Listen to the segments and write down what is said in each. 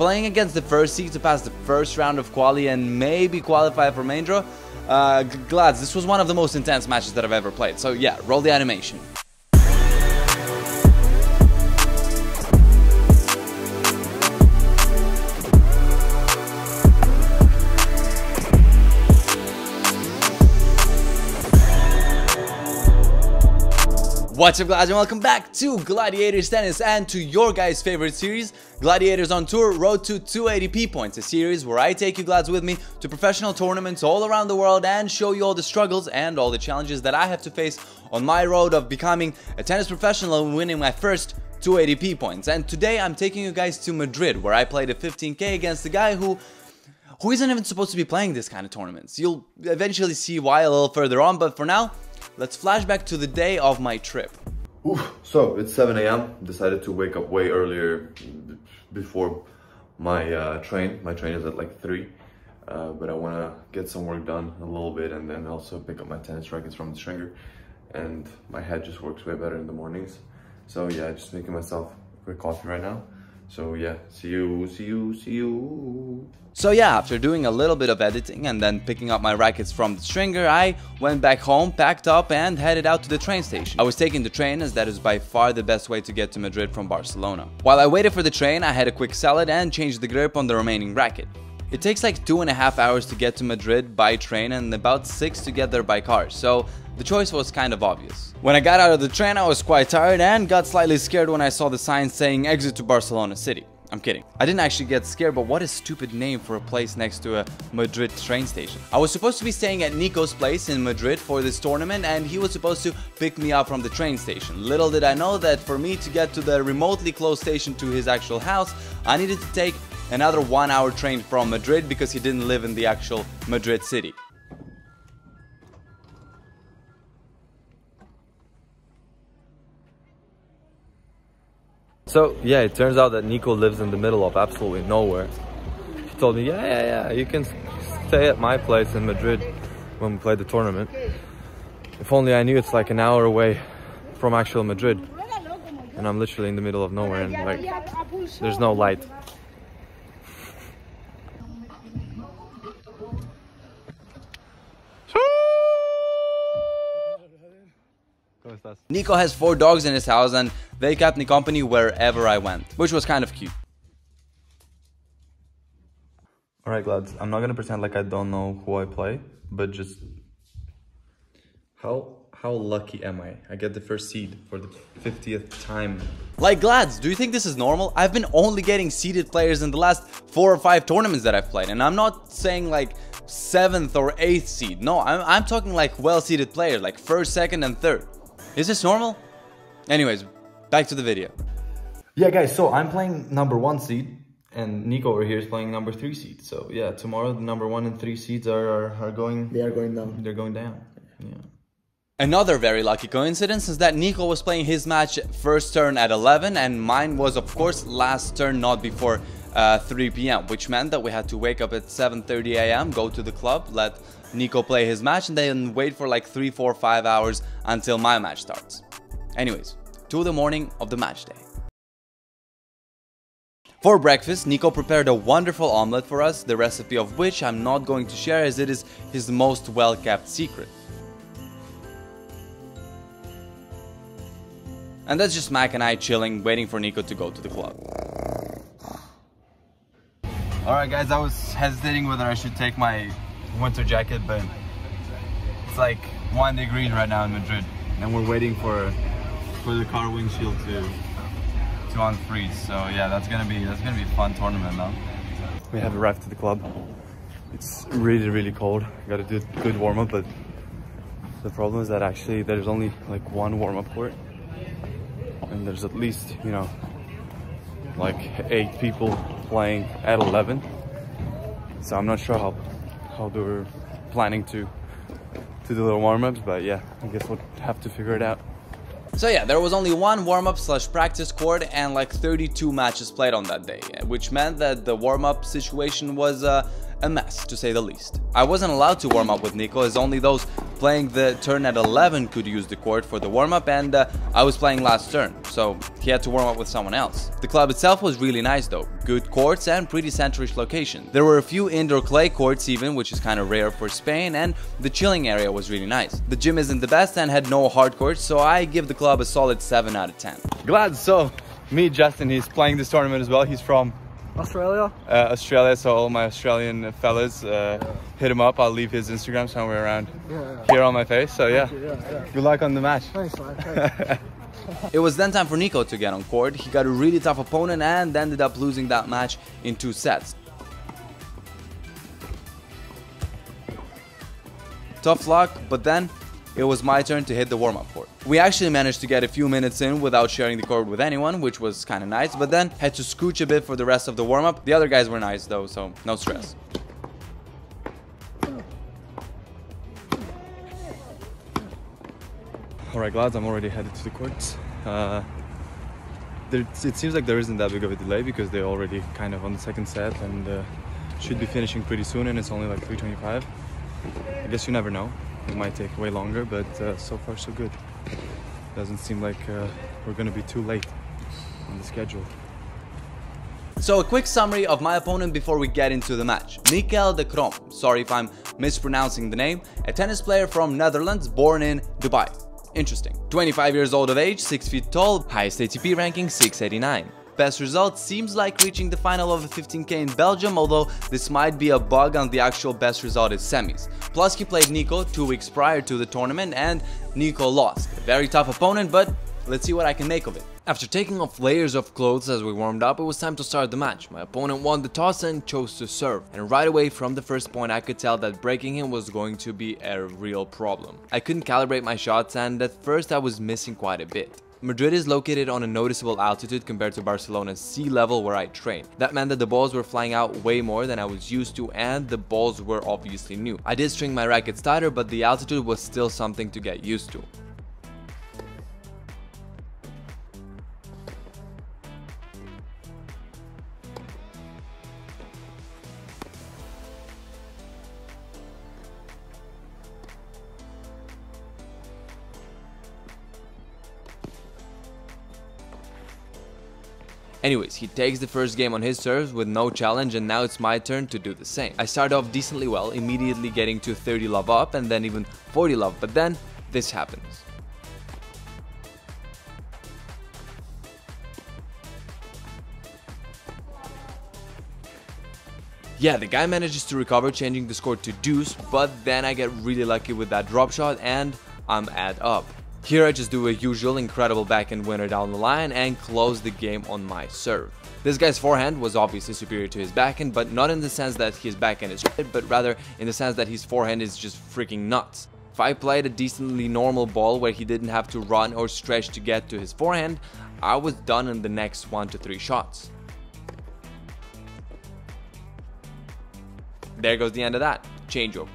playing against the first seed to pass the first round of quali and maybe qualify for main draw. Glads, this was one of the most intense matches that I've ever played. So yeah, roll the animation. What's up, guys, and welcome back to Gladiators Tennis and to your guys' favorite series, Gladiators on Tour Road to 280p Points, a series where I take you glads with me to professional tournaments all around the world and show you all the struggles and all the challenges that I have to face on my road of becoming a tennis professional and winning my first 280p Points. And today I'm taking you guys to Madrid, where I played a 15k against a guy who isn't even supposed to be playing this kind of tournaments. You'll eventually see why a little further on, but for now, let's flash back to the day of my trip. So it's 7 a.m. Decided to wake up way earlier before my train. My train is at like 3, but I want to get some work done a little bit and then also pick up my tennis rackets from the stringer. And my head just works way better in the mornings. So yeah, just making myself a quick coffee right now. So yeah, see you. So yeah, after doing a little bit of editing and then picking up my rackets from the stringer, I went back home, packed up and headed out to the train station. I was taking the train as that is by far the best way to get to Madrid from Barcelona. While I waited for the train, I had a quick salad and changed the grip on the remaining racket. It takes like 2.5 hours to get to Madrid by train and about 6 to get there by car, so the choice was kind of obvious. When I got out of the train, I was quite tired and got slightly scared when I saw the sign saying exit to Barcelona City. I'm kidding. I didn't actually get scared, but what a stupid name for a place next to a Madrid train station. I was supposed to be staying at Nico's place in Madrid for this tournament and he was supposed to pick me up from the train station. Little did I know that for me to get to the remotely close station to his actual house, I needed to take another 1-hour train from Madrid because he didn't live in the actual Madrid city. So yeah, it turns out that Nico lives in the middle of absolutely nowhere. He told me, yeah, you can stay at my place in Madrid when we play the tournament. If only I knew it's like an hour away from actual Madrid. And I'm literally in the middle of nowhere and like, there's no light. Nico has 4 dogs in his house and they kept me company wherever I went, which was kind of cute. Alright, lads, I'm not gonna pretend like I don't know who I play, but just how lucky am I? I get the first seed for the 50th time. Like, Glads, do you think this is normal? I've been only getting seeded players in the last 4 or 5 tournaments that I've played, and I'm not saying like 7th or 8th seed. No, I'm talking like well-seeded players, like 1st, 2nd, and 3rd. Is this normal? Anyways, back to the video. Yeah, guys, so I'm playing number 1 seed, and Nico over here is playing number 3 seed. So yeah, tomorrow the number 1 and 3 seeds are going. They are going down. They're going down. Yeah. Another very lucky coincidence is that Nico was playing his match first turn at 11 and mine was of course last turn, not before 3 p.m. which meant that we had to wake up at 7:30 a.m, go to the club, let Nico play his match and then wait for like 3, 4, 5 hours until my match starts. Anyways, to the morning of the match day. For breakfast, Nico prepared a wonderful omelette for us, the recipe of which I'm not going to share as it is his most well-kept secret. And that's just Mac and I chilling, waiting for Nico to go to the club. Alright guys, I was hesitating whether I should take my winter jacket, but it's like 1 degree right now in Madrid. And we're waiting for the car windshield to unfreeze. So yeah, that's gonna be a fun tournament now. We have arrived to the club. It's really cold. Gotta do a good warm-up, but the problem is that actually there's only like 1 warm-up court. And there's at least, you know, like 8 people playing at 11. So I'm not sure how they're planning to do the warm-ups, but yeah, I guess we'll have to figure it out. So yeah, there was only 1 warm-up / practice court and like 32 matches played on that day, which meant that the warm-up situation was a mess, to say the least. I wasn't allowed to warm up with Nico, as only those playing the turn at 11 could use the court for the warm-up, and I was playing last turn, so he had to warm up with someone else. The club itself was really nice though, good courts and pretty centrish location. There were a few indoor clay courts even, which is kind of rare for Spain, and the chilling area was really nice. The gym isn't the best and had no hard courts, so I give the club a solid 7 out of 10. Glad, so me, Justin, he's playing this tournament as well. He's from Australia, so all my Australian fellas, hit him up. I'll leave his Instagram somewhere around here on my face. So yeah, good luck on the match. Thanks, man. It was then time for Nico to get on court. He got a really tough opponent and ended up losing that match in 2 sets. Tough luck, but then it was my turn to hit the warm-up court. We actually managed to get a few minutes in without sharing the court with anyone, which was kind of nice, but then had to scooch a bit for the rest of the warm-up. The other guys were nice though, so no stress. Alright lads, I'm already headed to the courts. It seems like there isn't that big of a delay because they're already kind of on the second set and should be finishing pretty soon, and it's only like 3:25. I guess you never know. It might take way longer, but so far so good. Doesn't seem like we're gonna be too late on the schedule. So a quick summary of my opponent before we get into the match. Mikel de Krom, sorry if I'm mispronouncing the name, a tennis player from Netherlands born in Dubai. Interesting. 25 years old of age, 6 feet tall, highest ATP ranking 689. Best result seems like reaching the final of a 15k in Belgium, although this might be a bug on the actual best result is semis. Plus he played Nico 2 weeks prior to the tournament and Nico lost. A very tough opponent, but let's see what I can make of it. After taking off layers of clothes as we warmed up, it was time to start the match. My opponent won the toss and chose to serve, and right away from the first point I could tell that breaking him was going to be a real problem. I couldn't calibrate my shots and at first I was missing quite a bit. Madrid is located on a noticeable altitude compared to Barcelona's sea level where I train. That meant that the balls were flying out way more than I was used to, and the balls were obviously new. I did string my rackets tighter, but the altitude was still something to get used to. Anyways, he takes the first game on his serves with no challenge, and now it's my turn to do the same. I start off decently well, immediately getting to 30 love up and then even 40 love, but then this happens. Yeah, the guy manages to recover, changing the score to deuce, but then I get really lucky with that drop shot and I'm at up. Here I just do a usual incredible backhand winner down the line and close the game on my serve. This guy's forehand was obviously superior to his backhand, but not in the sense that his backhand is shit, but rather in the sense that his forehand is just freaking nuts. If I played a decently normal ball where he didn't have to run or stretch to get to his forehand, I was done in the next 1 to 3 shots. There goes the end of that. Changeover.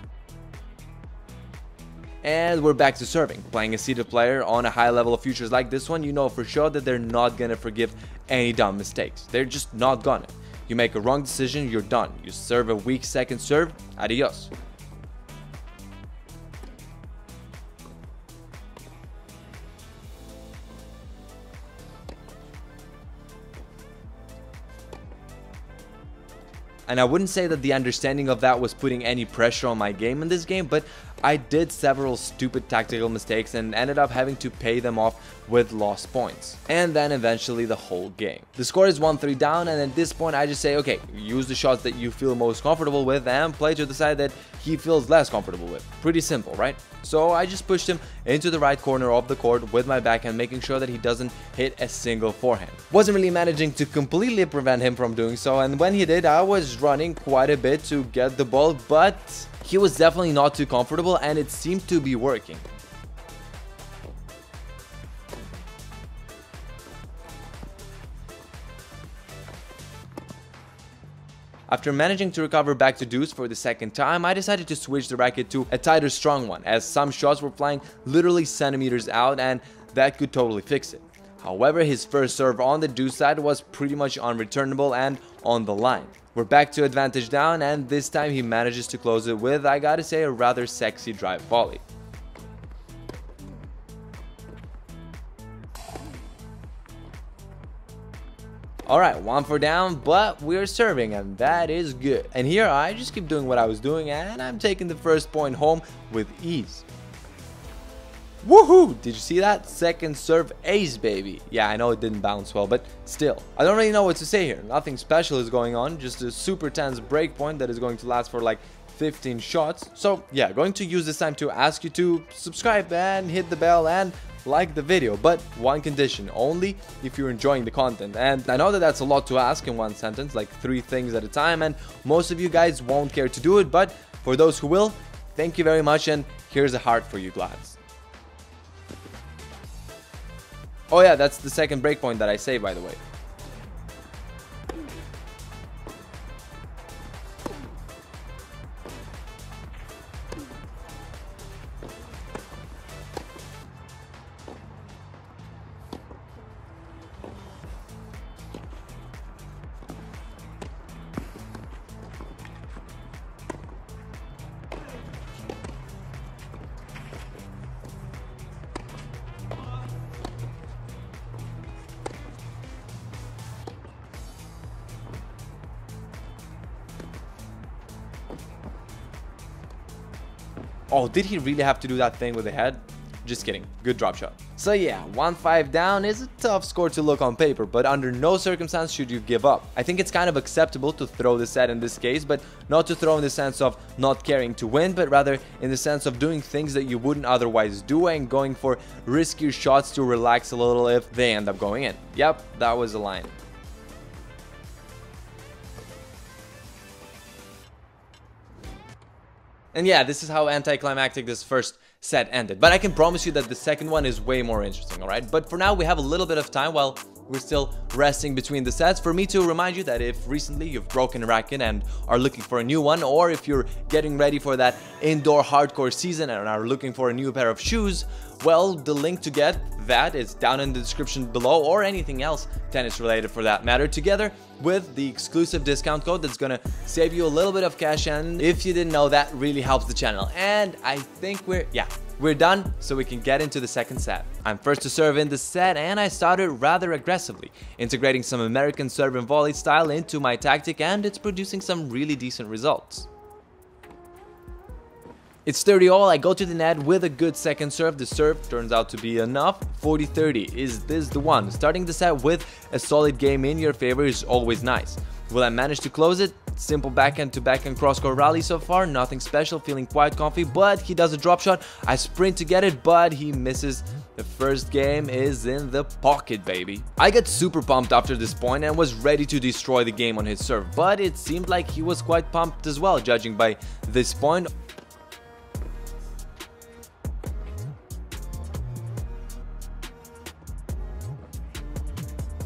And we're back to serving. Playing a seated player on a high level of futures like this one, you know for sure that they're not gonna forgive any dumb mistakes. They're just not gonna. You make a wrong decision, you're done. You serve a weak second serve, adios. And I wouldn't say that the understanding of that was putting any pressure on my game in this game, but I did several stupid tactical mistakes and ended up having to pay them off with lost points. And then eventually the whole game. The score is 1-3 down, and at this point I just say, okay, use the shots that you feel most comfortable with and play to the side that he feels less comfortable with. Pretty simple, right? So I just pushed him into the right corner of the court with my backhand, making sure that he doesn't hit a single forehand. Wasn't really managing to completely prevent him from doing so, and when he did, I was running quite a bit to get the ball, but he was definitely not too comfortable and it seemed to be working. After managing to recover back to deuce for the second time, I decided to switch the racket to a tighter strong one, as some shots were flying literally centimeters out and that could totally fix it. However, his first serve on the deuce side was pretty much unreturnable, and on the line. We're back to advantage down, and this time he manages to close it with, I gotta say, a rather sexy drive volley. Alright, 1 for down, but we're serving, and that is good. And here I just keep doing what I was doing, and I'm taking the first point home with ease. Woohoo! Did you see that? Second serve ace, baby. Yeah, I know it didn't bounce well, but still. I don't really know what to say here. Nothing special is going on, just a super tense break point that is going to last for like 15 shots. So yeah, going to use this time to ask you to subscribe and hit the bell and like the video, but one condition, only if you're enjoying the content. And I know that that's a lot to ask in one sentence, like 3 things at a time, and most of you guys won't care to do it, but for those who will, thank you very much, and here's a heart for you, Glads. Oh yeah, that's the second breakpoint that I say, by the way. Oh, did he really have to do that thing with the head? Just kidding. Good drop shot. So yeah, 1-5 down is a tough score to look on paper, but under no circumstance should you give up. I think it's kind of acceptable to throw the set in this case, but not to throw in the sense of not caring to win, but rather in the sense of doing things that you wouldn't otherwise do and going for riskier shots to relax a little if they end up going in. Yep, that was a line. And yeah, this is how anticlimactic this first set ended. But I can promise you that the second one is way more interesting, alright? But for now, we have a little bit of time while we're still resting between the sets for me to remind you that if recently you've broken a racket and are looking for a new one, or if you're getting ready for that indoor hardcore season and are looking for a new pair of shoes, well, the link to get that is down in the description below, or anything else tennis related for that matter, together with the exclusive discount code that's gonna save you a little bit of cash, and if you didn't know, that really helps the channel. And I think we're done, so we can get into the second set. I'm first to serve in the set, and I started rather aggressively, integrating some American serve and volley style into my tactic, and it's producing some really decent results. It's 30-all, I go to the net with a good second serve. The serve turns out to be enough. 40-30, is this the one? Starting the set with a solid game in your favor is always nice. Will I manage to close it? Simple backhand to backhand cross-court rally so far, nothing special, feeling quite comfy, but he does a drop shot. I sprint to get it, but he misses. The first game is in the pocket, baby. I got super pumped after this point and was ready to destroy the game on his serve, but it seemed like he was quite pumped as well, judging by this point.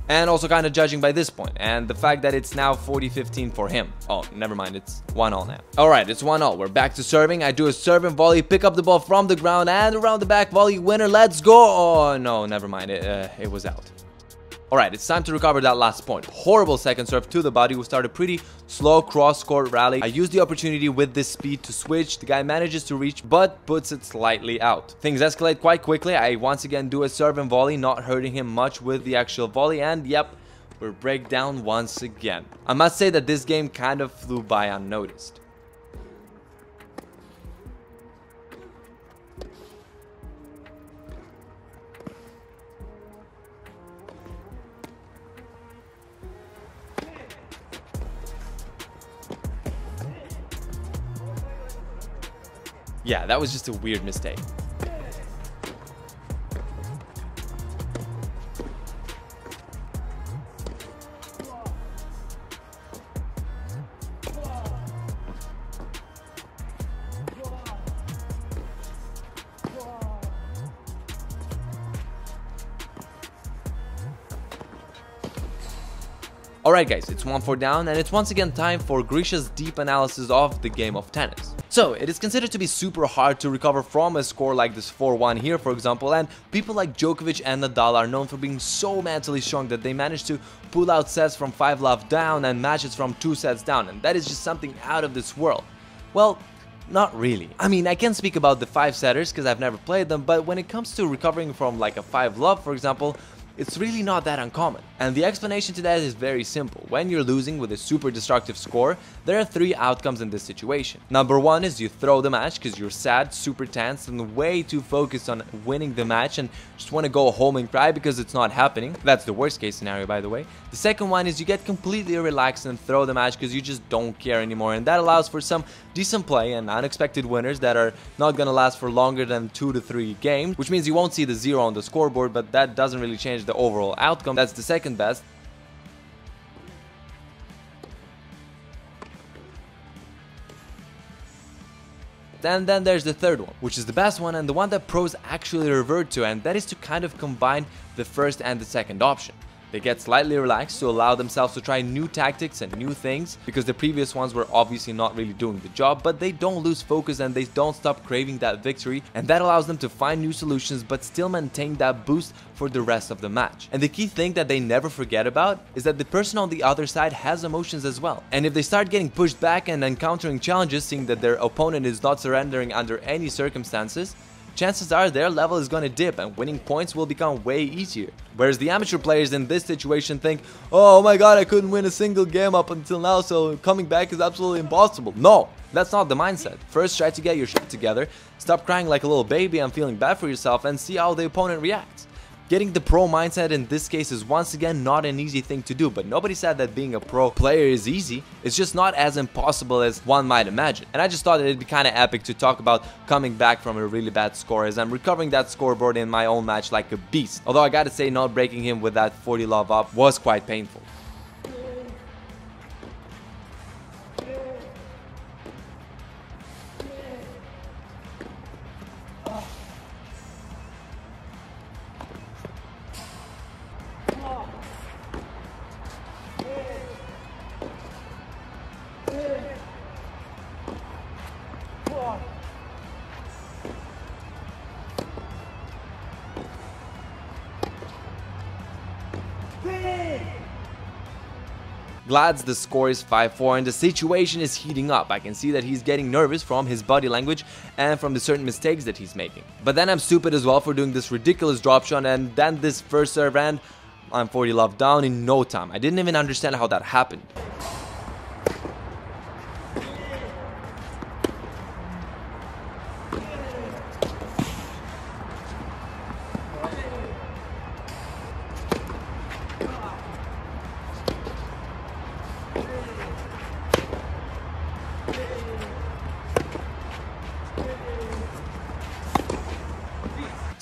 And also kind of judging by this point, and the fact that it's now 40-15 for him. Oh, never mind, it's 1-all now. Alright, it's 1-all, we're back to serving. I do a serve and volley, pick up the ball from the ground, and around the back volley winner, let's go! Oh, no, never mind, it was out. Alright, it's time to recover that last point. Horrible second serve to the body. We started pretty slow cross-court rally. I used the opportunity with this speed to switch. The guy manages to reach, but puts it slightly out. Things escalate quite quickly. I once again do a serve and volley, not hurting him much with the actual volley, and yep, we're breakdown once again. I must say that this game kind of flew by unnoticed. Yeah, that was just a weird mistake. Alright guys, it's 1-4 down and it's once again time for Grisha's deep analysis of the game of tennis. So, it is considered to be super hard to recover from a score like this 4-1 here for example, and people like Djokovic and Nadal are known for being so mentally strong that they manage to pull out sets from 5-love down and matches from 2 sets down, and that is just something out of this world. Well, not really. I mean, I can speak about the 5-setters because I've never played them, but when it comes to recovering from like a 5-love for example, it's really not that uncommon. And the explanation to that is very simple. When you're losing with a super destructive score, there are 3 outcomes in this situation. Number 1 is you throw the match because you're sad, super tense, and way too focused on winning the match and just want to go home and cry because it's not happening. That's the worst case scenario, by the way. The second one is you get completely relaxed and throw the match because you just don't care anymore, and that allows for some decent play and unexpected winners that are not gonna last for longer than 2 to 3 games, which means you won't see the 0 on the scoreboard, but that doesn't really change the overall outcome. That's the second best. And then there's the third one, which is the best one and the one that pros actually revert to, and that is to kind of combine the first and the second option. They get slightly relaxed to allow themselves to try new tactics and new things because the previous ones were obviously not really doing the job, but they don't lose focus and they don't stop craving that victory, and that allows them to find new solutions but still maintain that boost for the rest of the match. And the key thing that they never forget about is that the person on the other side has emotions as well, and if they start getting pushed back and encountering challenges, seeing that their opponent is not surrendering under any circumstances, chances are their level is gonna dip and winning points will become way easier. Whereas the amateur players in this situation think, oh my god, I couldn't win a single game up until now, so coming back is absolutely impossible. No, that's not the mindset. First, try to get your shit together, stop crying like a little baby and feeling bad for yourself, and see how the opponent reacts. Getting the pro mindset in this case is once again not an easy thing to do, but nobody said that being a pro player is easy. It's just not as impossible as one might imagine. And I just thought it'd be kind of epic to talk about coming back from a really bad score as I'm recovering that scoreboard in my own match like a beast. Although I gotta say, not breaking him with that 40-love up was quite painful. Glad's the score is 5-4 and the situation is heating up. I can see that he's getting nervous from his body language and from the certain mistakes that he's making. But then I'm stupid as well for doing this ridiculous drop shot, and then this first serve, and I'm 40-love down in no time. I didn't even understand how that happened.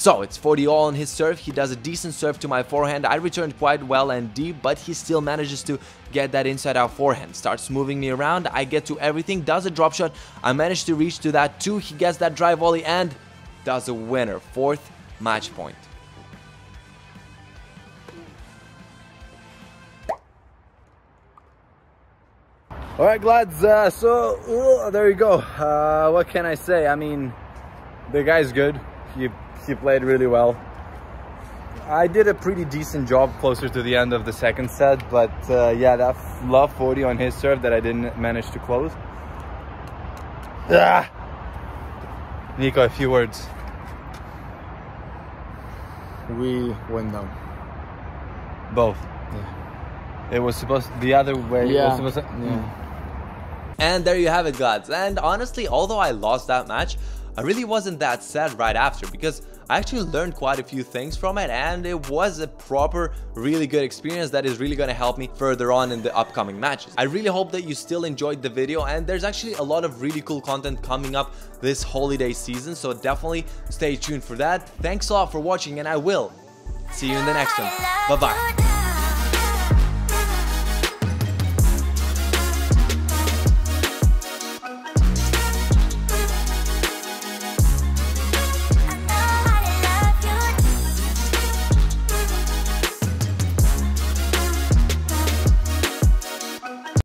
So it's 40 all on his serve. He does a decent serve to my forehand. I returned quite well and deep, but he still manages to get that inside out forehand. Starts moving me around. I get to everything. Does a drop shot. I managed to reach to that too. He gets that drive volley and does a winner. 4th match point. Alright, Glads, there you go. What can I say? I mean, the guy's good. He played really well. I did a pretty decent job closer to the end of the second set, but yeah, that love 40 on his serve that I didn't manage to close. Ah! Nico, a few words. We went down. Both. Yeah. It was supposed to, the other way. Yeah. It was supposed to, Yeah. And there you have it, Glads. And honestly, although I lost that match, I really wasn't that sad right after because I actually learned quite a few things from it, and it was a proper, really good experience that is really going to help me further on in the upcoming matches. I really hope that you still enjoyed the video, and there's actually a lot of really cool content coming up this holiday season, so definitely stay tuned for that. Thanks a lot for watching, and I will see you in the next one. Bye bye.